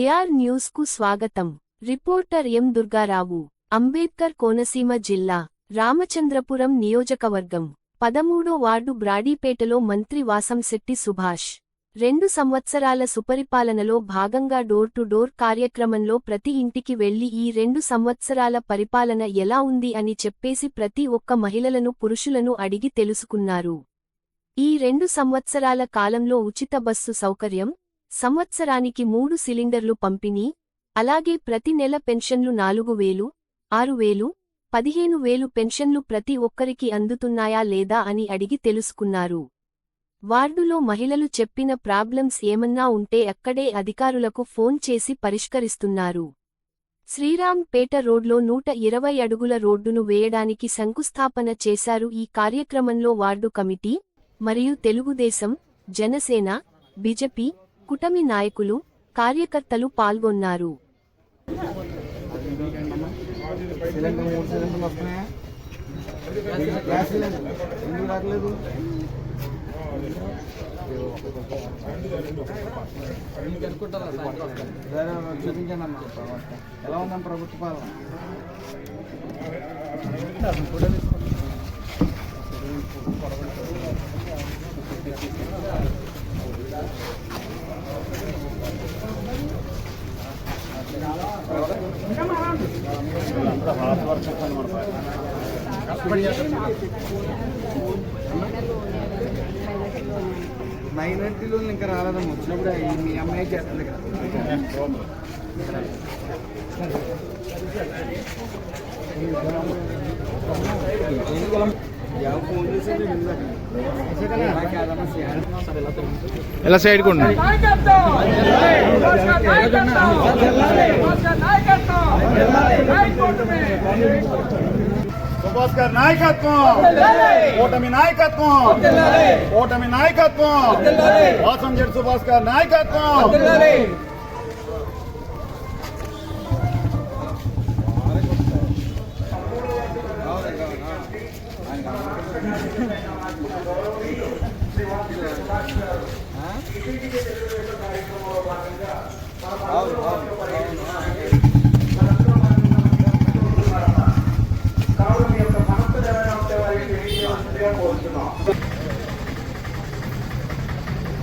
DR news కు స్వాగతం. Reporter ఎం దుర్గారావు, అంబేద్కర్ కోనసీమ జిల్లా, రామచంద్రపురం నియోజకవర్గం, 13వ వార్డు బ్రాడీపేటలో మంత్రి వాసంశెట్టి సుభాష్ 2 సంవత్సరాల సుపరిపాలనలో భాగంగా డోర్ టు డోర్ కార్యక్రమంలో ప్రతి ఇంటికి వెళ్లి ఈ 2 సంవత్సరాల పరిపాలన ఎలా ఉంది అని చెప్పేసి ప్రతి ఒక్క మహిళలను పురుషులను అడిగి తెలుసుకున్నారు. ఈ 2 సంవత్సరాల కాలంలో ఉచిత బస్సు సౌకర్యం, సంవత్సరానికి 3 సిలిండర్లు పంపిణీ, అలాగే ప్రతి నెల పెన్షన్లు 4000, 6000, 15000 పెన్షన్లు ప్రతి ఒక్కరికి అందుతున్నాయా లేదా అని అడిగి తెలుసుకున్నారు. వార్డులో మహిళలు చెప్పిన ప్రాబ్లమ్స్ ఏమన్నా ఉంటే అక్కడే అధికారులకు ఫోన్ చేసి పరిష్కరిస్తున్నారు. శ్రీరామ్ పేట రోడ్లో 120 అడుగుల రోడ్డును వేయడానికి శంకుస్థాపన చేశారు. ఈ కార్యక్రమంలో వార్డు కమిటీ మరియు తెలుగుదేశం, జనసేన, బీజేపీ కూటమి నాయకులు, కార్యకర్తలు పాల్గొన్నారు. ఎలా ఉందన్న ప్రభుత్వ పాలన? మైనార్టీలో ఇంకా రాలేదమ్మా, వచ్చినప్పుడు మీ అమ్మాయి చేస్తుంది కదా. ఎలా సైడ్ కొండి సుభాష్ గారి నాయకత్వం, ఓటమి నాయకత్వం, ఓటమి నాయకత్వం, వాసంశెట్టి సుభాష్ గారి నాయకత్వం.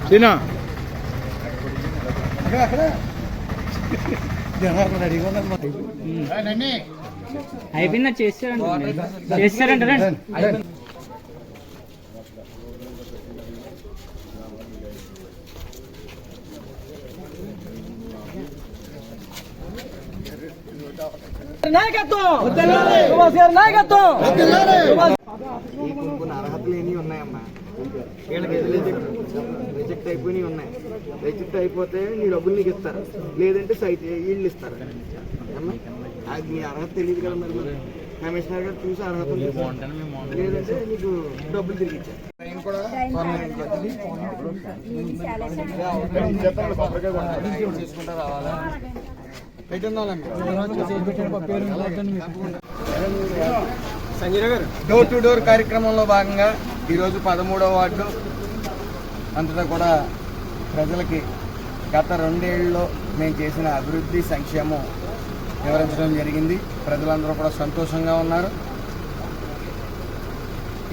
సీనా అయిపోయిందా? చేస్తారంటారా? కొన్ని అర్హతలు ఏమి ఉన్నాయమ్మా, వీళ్ళకి రిజెక్ట్ అయిపోయినవి ఉన్నాయి. రిజెక్ట్ అయిపోతే నీ డబ్బులు నీకు ఇస్తారు, లేదంటే సైట్ వీళ్ళు ఇస్తారు అమ్మా. అది మీ అర్హత తెలియదు కదా, మరి కమిషనర్ గారు చూసి అర్హత లేదంటే నీకు డబ్బులు తిరిగి ఇచ్చారు. చేసుకుంటా రావాలా డోర్ టు డోర్ కార్యక్రమంలో భాగంగా ఈరోజు 13వ వార్డు అంతటా కూడా ప్రజలకి గత 2 ఏళ్లలో మేము చేసిన అభివృద్ధి, సంక్షేమం వివరించడం జరిగింది. ప్రజలందరూ కూడా సంతోషంగా ఉన్నారు.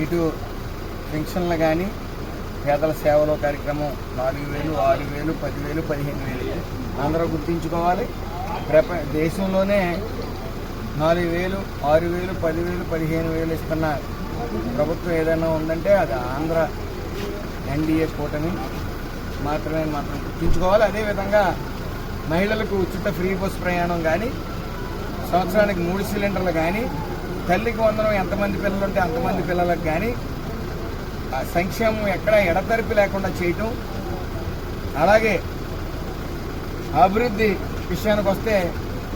ఇటు పెన్షన్లు కానీ, పేదల సేవలో కార్యక్రమం 4000, 6000, 10,000, 15,000 అందరూ గుర్తించుకోవాలి. దేశంలోనే 4,000, 6,000, 10,000, 15,000 ఇస్తున్న ప్రభుత్వం ఏదైనా ఉందంటే అది ఆంధ్ర ఎన్డీఏ కూటమి మాత్రం గుర్తుంచుకోవాలి. అదేవిధంగా మహిళలకు ఉచిత ఫ్రీ బస్ ప్రయాణం కానీ, సంవత్సరానికి 3 సిలిండర్లు కానీ, తల్లికి వందనం ఎంతమంది పిల్లలు ఉంటే అంతమంది పిల్లలకు కానీ సంక్షేమం ఎక్కడ ఎడతెరిపి లేకుండా చేయటం. అలాగే అభివృద్ధి విషయానికి వస్తే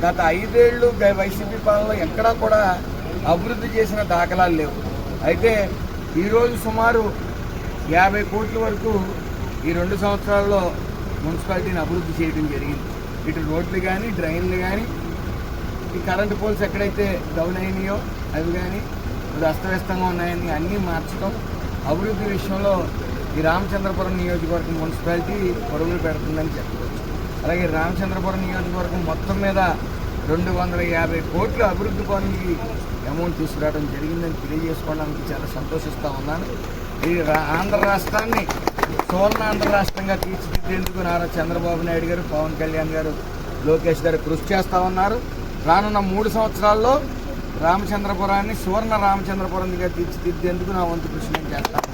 గత 5 ఏళ్ళు వైసీపీ పాలనలో ఎక్కడా కూడా అభివృద్ధి చేసిన దాఖలాలు లేవు. అయితే ఈరోజు సుమారు 50 కోట్ల వరకు ఈ 2 సంవత్సరాల్లో మున్సిపాలిటీని అభివృద్ధి చేయడం జరిగింది. ఇటు రోడ్లు కానీ, డ్రైన్లు కానీ, ఈ కరెంటు పోల్స్ ఎక్కడైతే డౌన్ అయినాయో అవి కానీ, అది అస్తవ్యస్తంగా ఉన్నాయని అన్నీ మార్చడం, అభివృద్ధి విషయంలో ఈ రామచంద్రపురం నియోజకవర్గం మున్సిపాలిటీ పరుగులు పెడుతుందని చెప్పవచ్చు. అలాగే రామచంద్రపురం నియోజకవర్గం మొత్తం మీద 250 కోట్ల అభివృద్ధి పనులకి అమౌంట్ తీసుకురావడం జరిగిందని తెలియజేసుకోవడానికి చాలా సంతోషిస్తూ ఉన్నాను. ఈ ఆంధ్ర రాష్ట్రాన్ని సువర్ణాంధ్ర రాష్ట్రంగా తీర్చిదిద్దేందుకు నారా చంద్రబాబు నాయుడు గారు, పవన్ కళ్యాణ్ గారు, లోకేష్ గారు కృషి చేస్తూ ఉన్నారు. రానున్న 3 సంవత్సరాల్లో రామచంద్రపురాన్ని సువర్ణ రామచంద్రపురంగా తీర్చిదిద్దేందుకు నా వంతు కృషి నేను చేస్తాను.